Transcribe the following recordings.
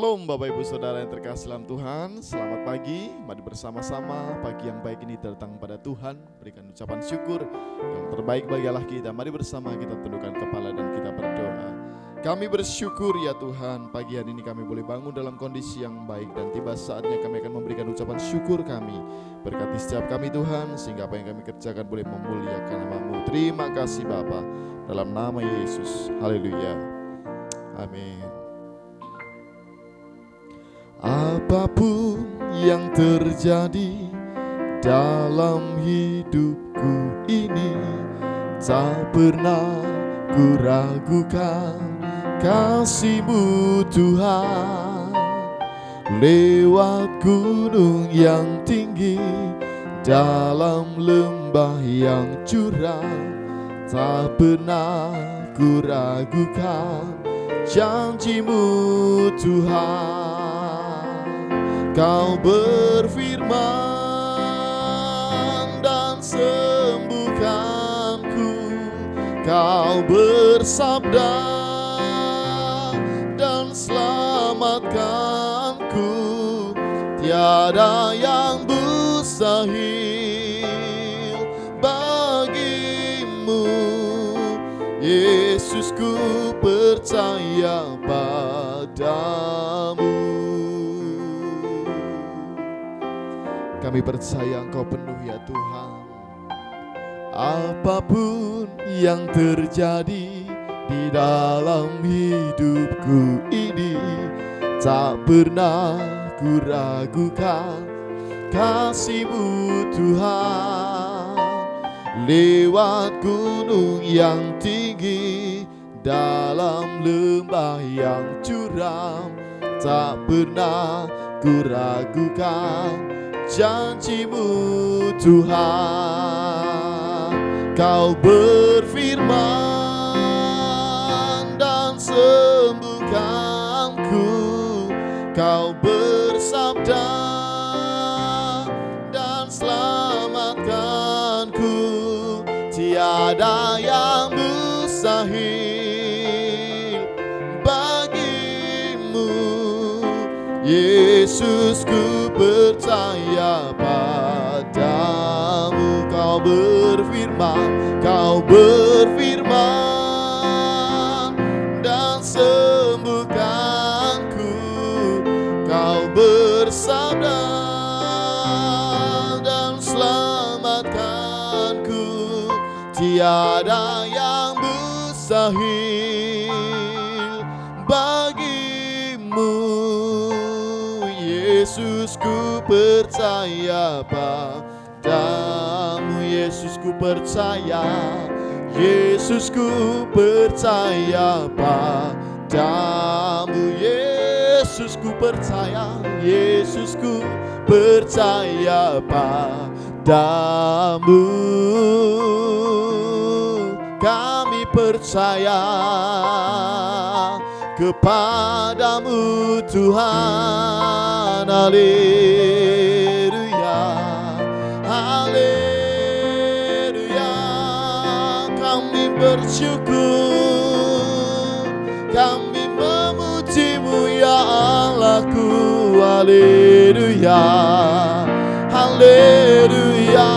Shalom Bapak Ibu Saudara yang terkasih dalam Tuhan. Selamat pagi, mari bersama-sama. Pagi yang baik ini datang pada Tuhan. Berikan ucapan syukur yang terbaik bagi Allah kita. Mari bersama kita tundukkan kepala dan kita berdoa. Kami bersyukur ya Tuhan, pagi hari ini kami boleh bangun dalam kondisi yang baik. Dan tiba saatnya kami akan memberikan ucapan syukur kami. Berkati setiap kami Tuhan, sehingga apa yang kami kerjakan boleh memuliakan nama-Mu. Terima kasih Bapa, dalam nama Yesus. Haleluya. Amin. Apapun yang terjadi dalam hidupku ini, tak pernah ku ragukan kasih-Mu Tuhan. Lewat gunung yang tinggi, dalam lembah yang curam, tak pernah ku ragukan janji-Mu Tuhan. Kau berfirman dan sembuhkanku, Kau bersabda dan selamatkanku. Tiada yang mustahil bagimu, Yesus, ku percaya padamu. Kami percaya Engkau penuh ya Tuhan. Apapun yang terjadi di dalam hidupku ini, tak pernah ku ragukan kasih-Mu Tuhan. Lewat gunung yang tinggi, dalam lembah yang curam, tak pernah ku ragukan janji-Mu Tuhan. Kau berfirman dan sembuhkanku, Kau bersabda dan selamatkanku. Tiada yang mustahil bagimu, Yesus, ku percaya padamu. Kau berfirman dan sembuhkanku, Kau bersabda dan selamatkanku. Tiada yang mustahil bagimu, Yesus, ku percaya padamu. Yesus, ku percaya. Yesus, ku percaya padamu. Yesus, ku percaya. Yesus, ku percaya padamu. Kami percaya kepadamu Tuhan. Haleluya, haleluya. Kami bersyukur, kami memuji-Mu ya Allahku. Haleluya, haleluya.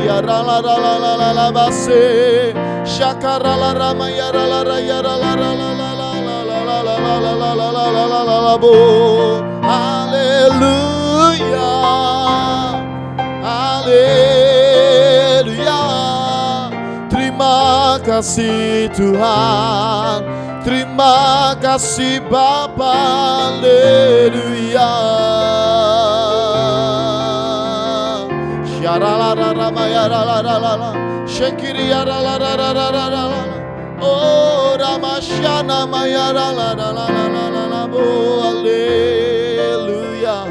Ya la la la la la la la base. Shakara la rama yara la la yara la la la la la la la la la la la la la la la la bo. Haleluya, haleluya. Terima kasih Tuhan, terima kasih Bapa. Haleluya. Shara la la rama yara la la la la. Shekiri yara la la la la la la la. Oh Ramashana mayara la la la la la la la. Oh haleluya.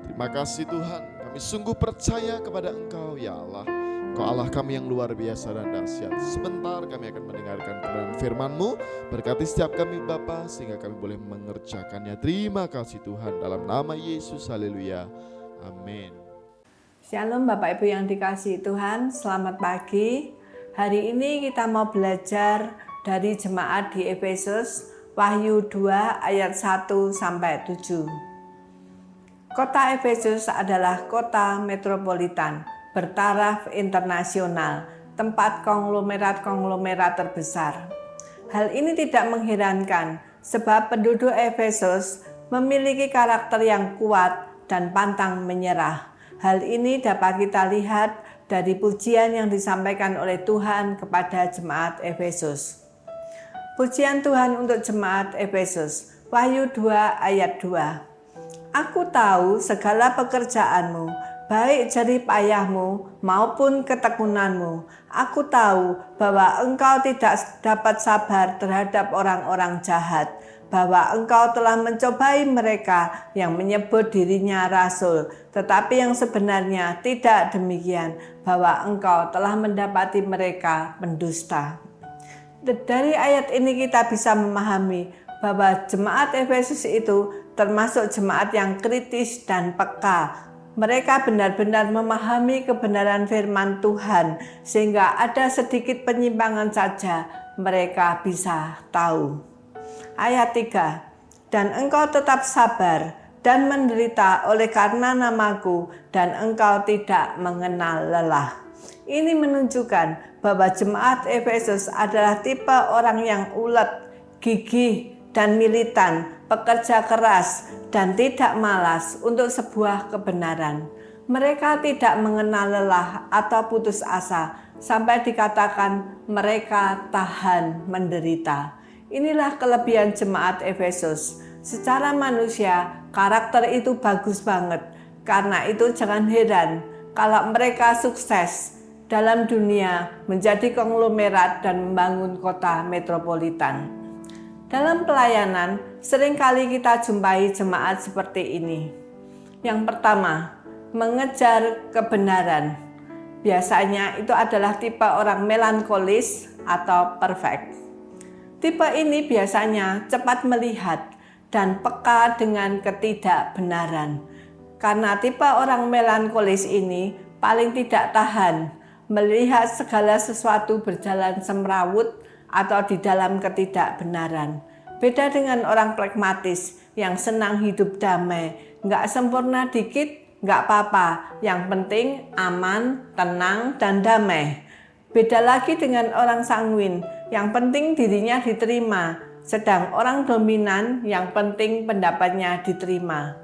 Terima kasih Tuhan. Kami sungguh percaya kepada Engkau ya Allah. Engkau Allah kami yang luar biasa dan dahsyat. Sebentar kami akan mendengarkan kebenaran firman-Mu. Berkati setiap kami Bapa, sehingga kami boleh mengerjakannya. Terima kasih Tuhan, dalam nama Yesus. Haleluya. Amin. Shalom Bapak Ibu yang dikasihi Tuhan, selamat pagi. Hari ini kita mau belajar dari jemaat di Efesus, Wahyu 2 ayat 1-7. Kota Efesus adalah kota metropolitan, bertaraf internasional, tempat konglomerat-konglomerat terbesar. Hal ini tidak mengherankan, sebab penduduk Efesus memiliki karakter yang kuat dan pantang menyerah. Hal ini dapat kita lihat dari pujian yang disampaikan oleh Tuhan kepada jemaat Efesus. Pujian Tuhan untuk jemaat Efesus, Wahyu 2 ayat 2. Aku tahu segala pekerjaanmu, baik jerih payahmu maupun ketekunanmu. Aku tahu bahwa engkau tidak dapat sabar terhadap orang-orang jahat, bahwa engkau telah mencobai mereka yang menyebut dirinya rasul, tetapi yang sebenarnya tidak demikian, bahwa engkau telah mendapati mereka pendusta. Dari ayat ini kita bisa memahami bahwa jemaat Efesus itu termasuk jemaat yang kritis dan peka. Mereka benar-benar memahami kebenaran firman Tuhan, sehingga ada sedikit penyimpangan saja mereka bisa tahu. Ayat 3, dan engkau tetap sabar dan menderita oleh karena namaku, dan engkau tidak mengenal lelah. Ini menunjukkan bahwa jemaat Efesus adalah tipe orang yang ulet, gigih, dan militan, pekerja keras, dan tidak malas untuk sebuah kebenaran. Mereka tidak mengenal lelah atau putus asa, sampai dikatakan mereka tahan menderita. Inilah kelebihan jemaat Efesus. Secara manusia, karakter itu bagus banget. Karena itu jangan heran kalau mereka sukses dalam dunia menjadi konglomerat dan membangun kota metropolitan. Dalam pelayanan, seringkali kita jumpai jemaat seperti ini. Yang pertama, mengejar kebenaran. Biasanya itu adalah tipe orang melankolis atau perfect. Tipe ini biasanya cepat melihat dan peka dengan ketidakbenaran. Karena tipe orang melankolis ini paling tidak tahan melihat segala sesuatu berjalan semrawut atau di dalam ketidakbenaran. Beda dengan orang pragmatis yang senang hidup damai, nggak sempurna dikit, nggak apa-apa, yang penting aman, tenang, dan damai. Beda lagi dengan orang sanguin, yang penting dirinya diterima, sedang orang dominan yang penting pendapatnya diterima.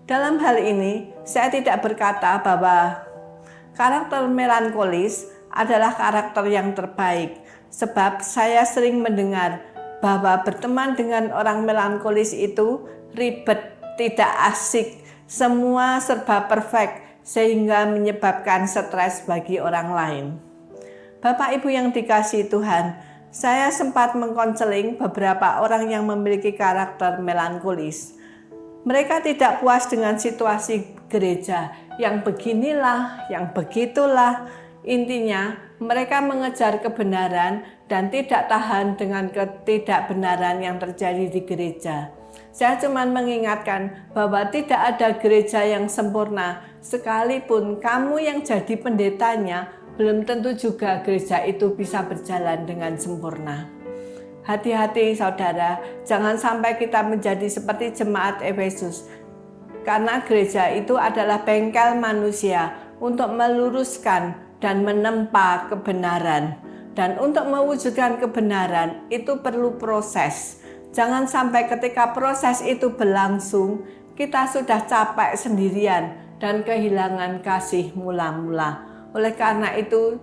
Dalam hal ini, saya tidak berkata bahwa karakter melankolis adalah karakter yang terbaik, sebab saya sering mendengar bahwa berteman dengan orang melankolis itu ribet, tidak asik, semua serba perfect, sehingga menyebabkan stres bagi orang lain. Bapak Ibu yang dikasihi Tuhan, saya sempat mengkonseling beberapa orang yang memiliki karakter melankolis. Mereka tidak puas dengan situasi gereja yang beginilah, yang begitulah. Intinya, mereka mengejar kebenaran dan tidak tahan dengan ketidakbenaran yang terjadi di gereja. Saya cuma mengingatkan bahwa tidak ada gereja yang sempurna, sekalipun kamu yang jadi pendetanya, belum tentu juga gereja itu bisa berjalan dengan sempurna. Hati-hati saudara, jangan sampai kita menjadi seperti jemaat Efesus. Karena gereja itu adalah bengkel manusia untuk meluruskan dan menempa kebenaran. Dan untuk mewujudkan kebenaran itu perlu proses. Jangan sampai ketika proses itu berlangsung, kita sudah capek sendirian dan kehilangan kasih mula-mula. Oleh karena itu,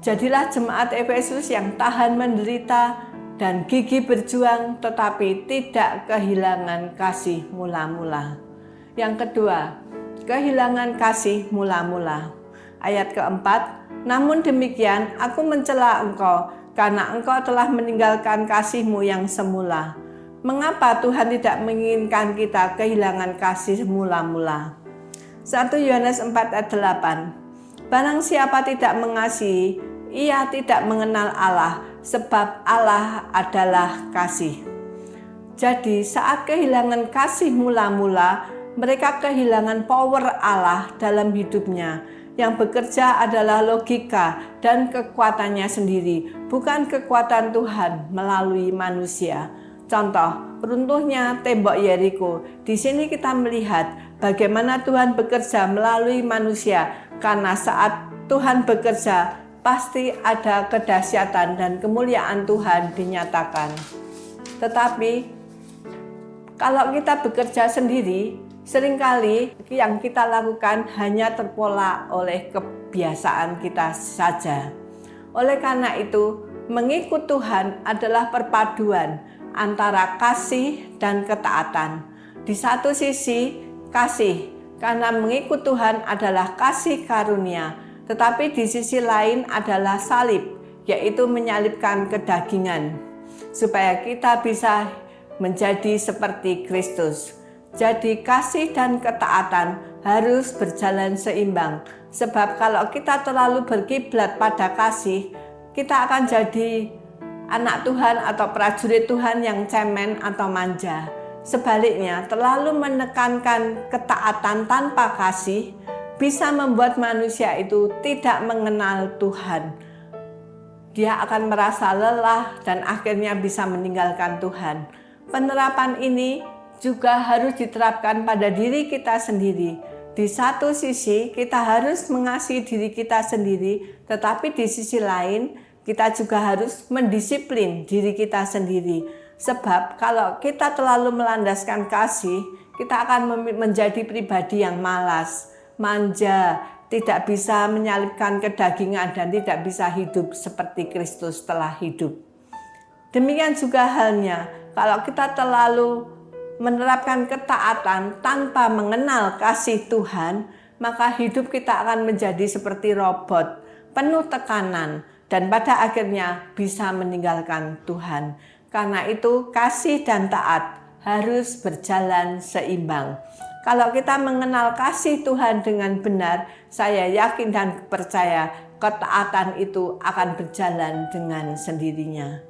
jadilah jemaat Efesus yang tahan menderita dan gigih berjuang tetapi tidak kehilangan kasih mula-mula. Yang kedua, kehilangan kasih mula-mula. Ayat keempat, namun demikian aku mencela engkau karena engkau telah meninggalkan kasihmu yang semula. Mengapa Tuhan tidak menginginkan kita kehilangan kasih mula-mula? 1 Yohanes 4 ayat 8. Barang siapa tidak mengasihi, ia tidak mengenal Allah, sebab Allah adalah kasih. Jadi saat kehilangan kasih mula-mula, mereka kehilangan power Allah dalam hidupnya. Yang bekerja adalah logika dan kekuatannya sendiri, bukan kekuatan Tuhan melalui manusia. Contoh, runtuhnya tembok Yeriko. Di sini kita melihat bagaimana Tuhan bekerja melalui manusia, karena saat Tuhan bekerja, pasti ada kedahsyatan dan kemuliaan Tuhan dinyatakan. Tetapi kalau kita bekerja sendiri, seringkali yang kita lakukan hanya terpola oleh kebiasaan kita saja. Oleh karena itu, mengikut Tuhan adalah perpaduan antara kasih dan ketaatan. Di satu sisi, kasih, karena mengikut Tuhan adalah kasih karunia. Tetapi di sisi lain adalah salib, yaitu menyalibkan kedagingan, supaya kita bisa menjadi seperti Kristus. Jadi kasih dan ketaatan harus berjalan seimbang. Sebab kalau kita terlalu berkiblat pada kasih, kita akan jadi anak Tuhan atau prajurit Tuhan yang cemen atau manja. Sebaliknya, terlalu menekankan ketaatan tanpa kasih bisa membuat manusia itu tidak mengenal Tuhan. Dia akan merasa lelah dan akhirnya bisa meninggalkan Tuhan. Penerapan ini juga harus diterapkan pada diri kita sendiri. Di satu sisi kita harus mengasihi diri kita sendiri, tetapi di sisi lain kita juga harus mendisiplin diri kita sendiri. Sebab kalau kita terlalu melandaskan kasih, kita akan menjadi pribadi yang malas, manja, tidak bisa menyalibkan kedagingan dan tidak bisa hidup seperti Kristus telah hidup. Demikian juga halnya kalau kita terlalu menerapkan ketaatan tanpa mengenal kasih Tuhan, maka hidup kita akan menjadi seperti robot, penuh tekanan, dan pada akhirnya bisa meninggalkan Tuhan. Karena itu kasih dan taat harus berjalan seimbang. Kalau kita mengenal kasih Tuhan dengan benar, saya yakin dan percaya ketaatan itu akan berjalan dengan sendirinya.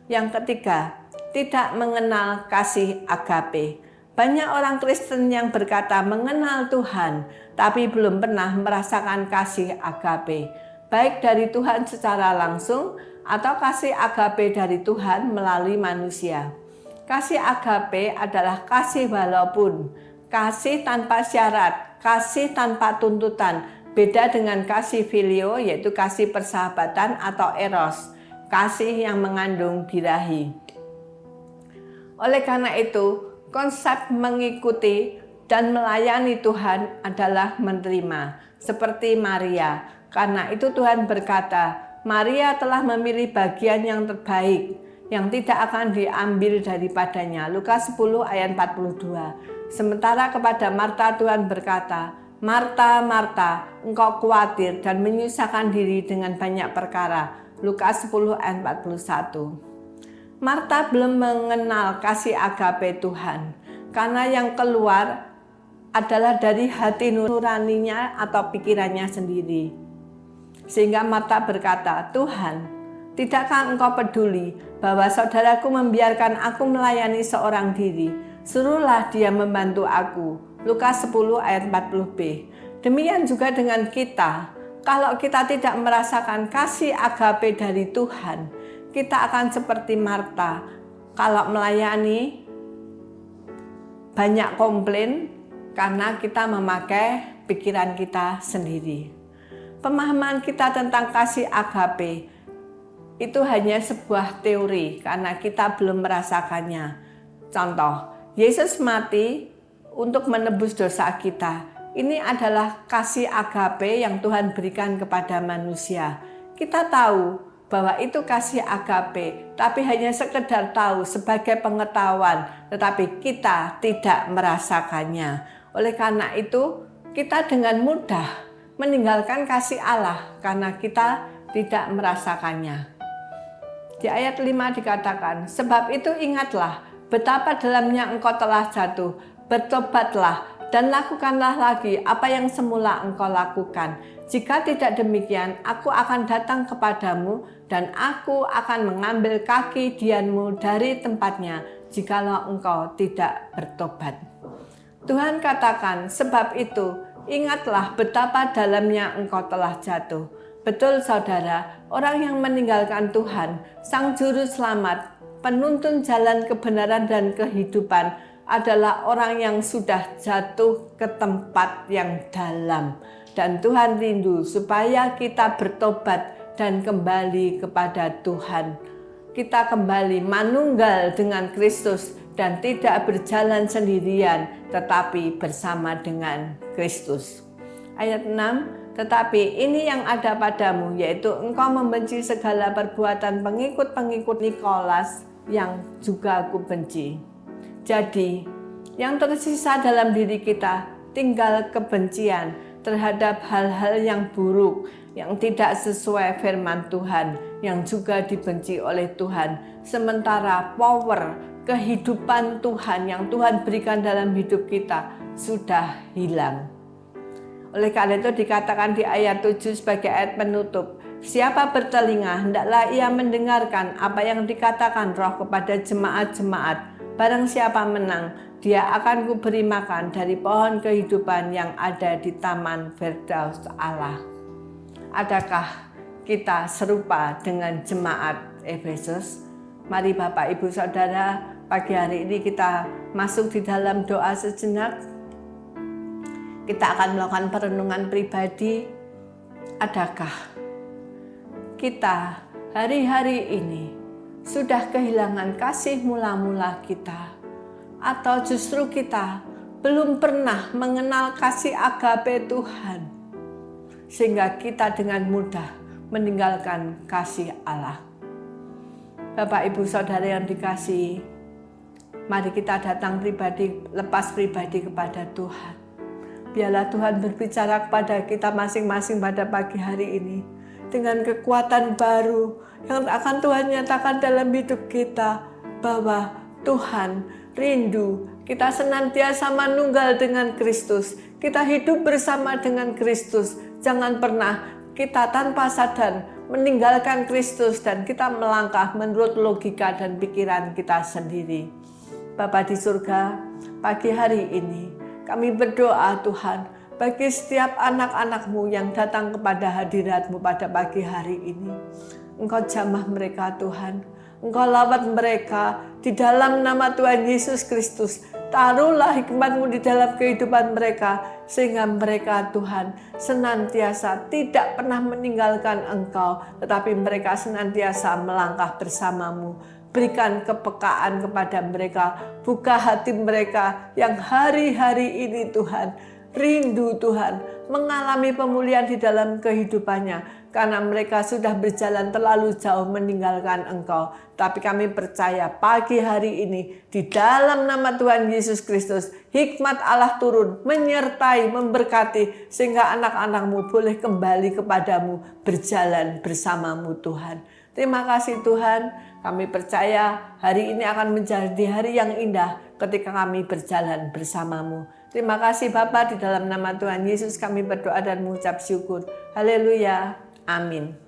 Yang ketiga, tidak mengenal kasih agape. Banyak orang Kristen yang berkata mengenal Tuhan, tapi belum pernah merasakan kasih agape, baik dari Tuhan secara langsung atau kasih agape dari Tuhan melalui manusia. Kasih agape adalah kasih walaupun, kasih tanpa syarat, kasih tanpa tuntutan, beda dengan kasih filio, yaitu kasih persahabatan atau eros, kasih yang mengandung birahi. Oleh karena itu, konsep mengikuti dan melayani Tuhan adalah menerima, seperti Maria. Karena itu Tuhan berkata, Maria telah memilih bagian yang terbaik, yang tidak akan diambil daripadanya. Lukas 10 ayat 42. Sementara kepada Marta Tuhan berkata, Marta, Marta, engkau khawatir dan menyusahkan diri dengan banyak perkara. Lukas 10 ayat 41. Marta belum mengenal kasih agape Tuhan, karena yang keluar adalah dari hati nuraninya atau pikirannya sendiri. Sehingga Marta berkata, Tuhan, tidakkah engkau peduli bahwa saudaraku membiarkan aku melayani seorang diri? Suruhlah dia membantu aku. Lukas 10 ayat 40b. Demikian juga dengan kita. Kalau kita tidak merasakan kasih agape dari Tuhan, kita akan seperti Marta. Kalau melayani, banyak komplain karena kita memakai pikiran kita sendiri. Pemahaman kita tentang kasih agape itu hanya sebuah teori karena kita belum merasakannya. Contoh, Yesus mati untuk menebus dosa kita. Ini adalah kasih agape yang Tuhan berikan kepada manusia. Kita tahu bahwa itu kasih agape, tapi hanya sekedar tahu sebagai pengetahuan, tetapi kita tidak merasakannya. Oleh karena itu, kita dengan mudah meninggalkan kasih Allah karena kita tidak merasakannya. Di ayat 5 dikatakan, sebab itu ingatlah betapa dalamnya engkau telah jatuh, bertobatlah dan lakukanlah lagi apa yang semula engkau lakukan. Jika tidak demikian, aku akan datang kepadamu dan aku akan mengambil kaki dianmu dari tempatnya jikalau engkau tidak bertobat. Tuhan katakan, sebab itu Ingatlah betapa dalamnya engkau telah jatuh. Betul saudara, orang yang meninggalkan Tuhan, Sang Juru Selamat, penuntun jalan kebenaran dan kehidupan, adalah orang yang sudah jatuh ke tempat yang dalam. Dan Tuhan rindu supaya kita bertobat dan kembali kepada Tuhan. Kita kembali manunggal dengan Kristus dan tidak berjalan sendirian, tetapi bersama dengan Kristus. Ayat 6, tetapi ini yang ada padamu, yaitu engkau membenci segala perbuatan pengikut-pengikut Nikolas yang juga aku benci. Jadi, yang tersisa dalam diri kita tinggal kebencian terhadap hal-hal yang buruk, yang tidak sesuai firman Tuhan, yang juga dibenci oleh Tuhan. Sementara power kehidupan Tuhan yang Tuhan berikan dalam hidup kita sudah hilang. Oleh karena itu dikatakan di ayat 7 sebagai ayat penutup, siapa bertelinga hendaklah ia mendengarkan apa yang dikatakan Roh kepada jemaat-jemaat. Barang siapa menang, dia akan kuberi makan dari pohon kehidupan yang ada di taman Firdaus Allah. Adakah kita serupa dengan jemaat Efesus? Mari Bapak Ibu Saudara, pagi hari ini kita masuk di dalam doa sejenak. Kita akan melakukan perenungan pribadi. Adakah kita hari-hari ini sudah kehilangan kasih mula-mula kita? Atau justru kita belum pernah mengenal kasih agape Tuhan, sehingga kita dengan mudah meninggalkan kasih Allah? Bapak Ibu Saudara yang dikasihi, mari kita datang pribadi, lepas pribadi kepada Tuhan. Biarlah Tuhan berbicara kepada kita masing-masing pada pagi hari ini dengan kekuatan baru yang akan Tuhan nyatakan dalam hidup kita, bahwa Tuhan rindu kita senantiasa manunggal dengan Kristus. Kita hidup bersama dengan Kristus. Jangan pernah kita tanpa sadar meninggalkan Kristus dan kita melangkah menurut logika dan pikiran kita sendiri. Bapa di surga, pagi hari ini kami berdoa Tuhan, bagi setiap anak-anak-Mu yang datang kepada hadirat-Mu pada pagi hari ini. Engkau jamah mereka Tuhan, Engkau lawat mereka di dalam nama Tuhan Yesus Kristus. Taruhlah hikmat-Mu di dalam kehidupan mereka, sehingga mereka Tuhan senantiasa tidak pernah meninggalkan Engkau, tetapi mereka senantiasa melangkah bersama-Mu. Berikan kepekaan kepada mereka, buka hati mereka yang hari-hari ini Tuhan rindu Tuhan mengalami pemulihan di dalam kehidupannya, karena mereka sudah berjalan terlalu jauh meninggalkan Engkau. Tapi kami percaya pagi hari ini di dalam nama Tuhan Yesus Kristus, hikmat Allah turun menyertai, memberkati, sehingga anak-anak-Mu boleh kembali kepadamu, berjalan bersama-Mu Tuhan. Terima kasih Tuhan, kami percaya hari ini akan menjadi hari yang indah ketika kami berjalan bersama-Mu. Terima kasih Bapa, di dalam nama Tuhan Yesus kami berdoa dan mengucap syukur. Haleluya. Amin.